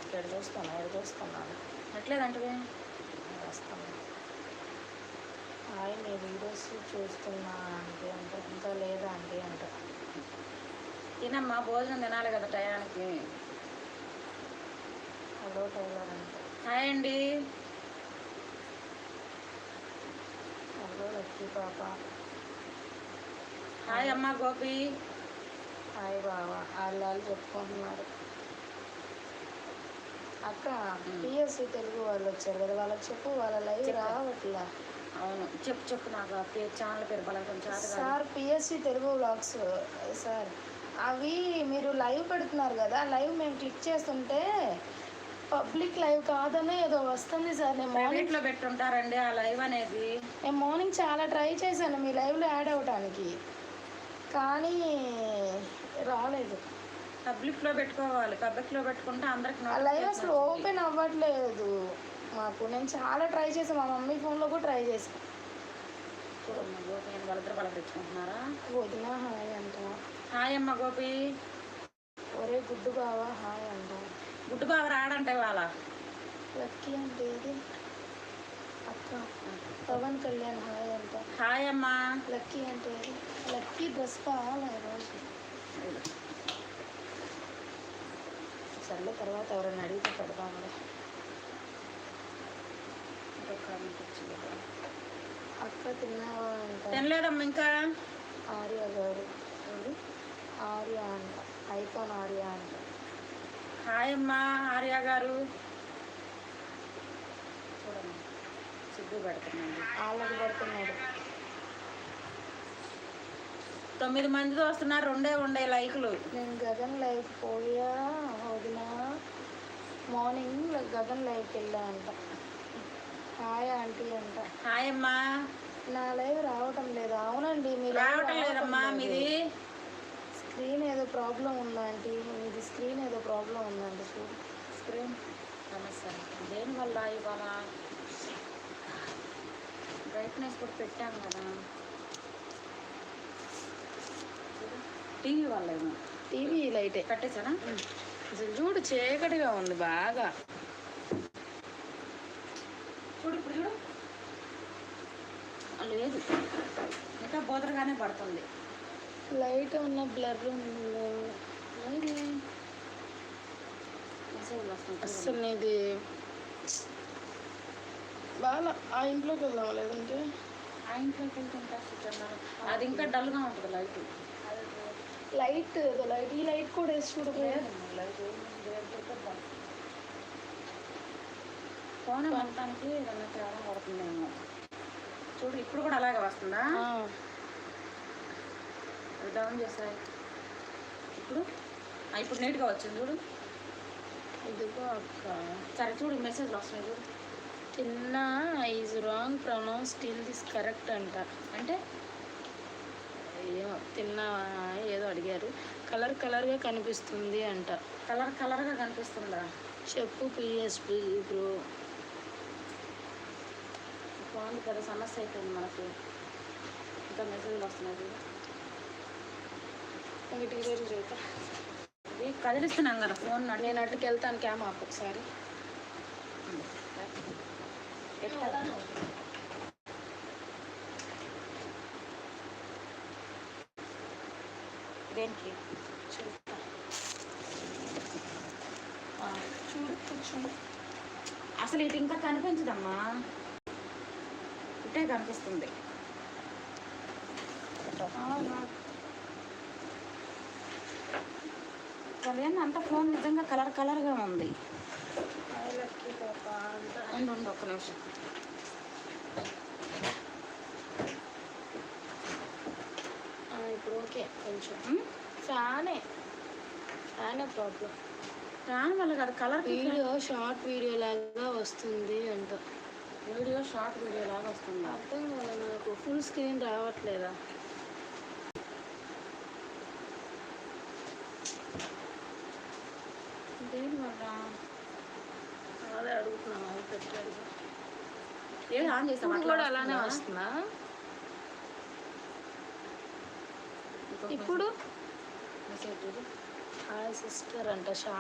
ఇక్కడ చూస్తున్నాను ఎట్లేదంటే వస్తాను. హాయ్ మీ వీడియోస్ చూస్తున్నా అంటే ఇంకా లేదా అండి అంట. తినమ్మా, భోజనం తినాలి కదా టయానికి. హలో టైలర్ అంటే హాయ్ అండి. హలో లక్కీ పాప. హాయ్ అమ్మ గోపి. హాయ్ బావా. వాళ్ళు చెప్పుకుంటున్నారు. అక్క పిఎస్సి తెలుగు వాళ్ళు వచ్చారు కదా, వాళ్ళకి చెప్పు, వాళ్ళ లైవ్ రావట్లా. అవును, చెప్పు నాకు ఛానల్ పేరు Balagam sir PSC Telugu vlogs sir, అవి మీరు లైవ్ పెడుతున్నారు కదా, లైవ్ మేము క్లిక్ చేస్తుంటే పబ్లిక్ లైవ్ కాదని ఏదో వస్తుంది సార్. నేను మార్నింగ్లో పెట్టుంటారండి ఆ లైవ్ అనేది. నేను మార్నింగ్ చాలా ట్రై చేశాను మీ లైవ్లో యాడ్ అవ్వడానికి, కానీ రాలేదు. పబ్లిక్లో పెట్టుకోవాలి, పబ్లిక్లో పెట్టుకుంటే అందరికి లైవ్ అసలు ఓపెన్ అవ్వట్లేదు మాకు. నేను చాలా ట్రై చేశాను, మా మమ్మీ ఫోన్లో కూడా ట్రై చేశాను. చూడమ్మా గోపి, వాళ్ళిద్దరు పలకరించుకుంటున్నారా? వదిన హాయ్ అంట. హాయ్ అమ్మ గోపి. ఒరే గుడ్డు బావా హాయ్ అంట. గుడ్డు బావ రాడంటే వాళ్ళ లక్కీ అంటే ఇది అక్క. పవన్ కళ్యాణ్ హాయ్ అంట. హాయ్ అమ్మా. లక్కీ అంటే లక్కీ డ్రెస్ కావాలా ఈరోజు? సర్లే తర్వాత ఎవరైనా అడిగితే పెడదాంలే. అక్క తిన్నావా అంట. తినలేదమ్మా ఇంకా. ఆర్య గారు ఆర్య అంట, ఐకాన్ ఆర్య అంట. హాయ్ అమ్మా ఆర్య గారు. చూడమ్మా సిగ్గు పెడుతున్నాడు, వాళ్ళకి పడుతున్నాడు. 9 మంది వస్తున్నారు, రెండే లైకులు. నేను గగన్ లైవ్కి పోయా వదిన, మార్నింగ్ గగన్ లైవ్కి వెళ్ళా అంట. హాయ్ ఆంటీ అంట. హాయ్ అమ్మా. నా లైవ్ రావటం లేదు. అవునండి మీరు రావటం లేదమ్మా, మీది స్క్రీన్ ఏదో ప్రాబ్లం ఉందా ఆంటీ? మీది స్క్రీన్ ఏదో ప్రాబ్లం ఉందండి. చూడు స్క్రీన్ సమస్య దేనివల్ల ఇవాళ బ్రైట్నెస్ కూడా పెట్టాము కదా, టీవీ వల్ల ఏమో. టీవీ లైటే కట్టేసానా? అసలు చూడు చీకటిగా ఉంది బాగా. చూడు ఇప్పుడు చూడు, లేదు ఇంకా బోదరగానే పడుతుంది. లైట్ ఉన్న బ్లర్ అసలు ఇది బాగా. ఆ ఇంట్లోకి వెళ్దాం లేదంటే ఆ ఇంట్లోకి వెళ్తుంటే అది ఇంకా డల్గా ఉంటుంది లైట్. లైట్ ఈ లైట్ కూడా వేసి చూడలేదు. ఫోన్ మొత్తానికి ఏదన్నా తేడా పడుతుందేమో. చూడు ఇప్పుడు కూడా అలాగే వస్తుందా? డౌన్ చేస్తాయి ఇప్పుడు నీట్గా వచ్చింది చూడు. ఇదిగో అక్క. సరే చూడు మెసేజ్లు వస్తున్నాయి చూడు. తిన్నా is wrong pronounce still this correct అంట. అంటే ఏమో తిన్నా ఏదో అడిగారు. కలర్గా కనిపిస్తుంది అంట. కలర్గా కనిపిస్తుందా? చెప్పు పిఎస్పి బ్రో. ఫోన్ కదా సమస్య అయిపోయింది మనకి. ఇంకా మెసేజ్లు వస్తున్నాయి. ఇంక టీచర్ చూద్దా ఇది కదిలిస్తున్నాం కదా ఫోన్. నేను అట్టుకు వెళ్తాను క్యామ్ ఆపు ఒకసారి. దేనికి చూడు కూర్చోండి. అసలు ఇటు ఇంకా కనిపించదమ్మా, ఇటే కనిపిస్తుంది. అదేంటి అంత ఫోన్ నిజంగా కలర్గా ఉంది. ఉండు ఒక్క నిమిషం. ఇప్పుడు ఓకే కొంచెం. ఫ్యానే ప్రాబ్లం. ఫ్యాన్ వల్ల కాదు, కలర్. వీడియో షార్ట్ వీడియో లాగా వస్తుంది అంట. షార్ట్ వీడియో లాగా వస్తుంది. అర్థం కదా నాకు, ఫుల్ స్క్రీన్ రావట్లేదా? దేని వల్ల అదే అడుగుతున్నాను. పెట్టాడు ఏది ఆన్ చేస్తాం కూడా అలానే వస్తుందా? ఇప్పుడు మెసేజ్ హాయ్ సిస్టర్ అంట.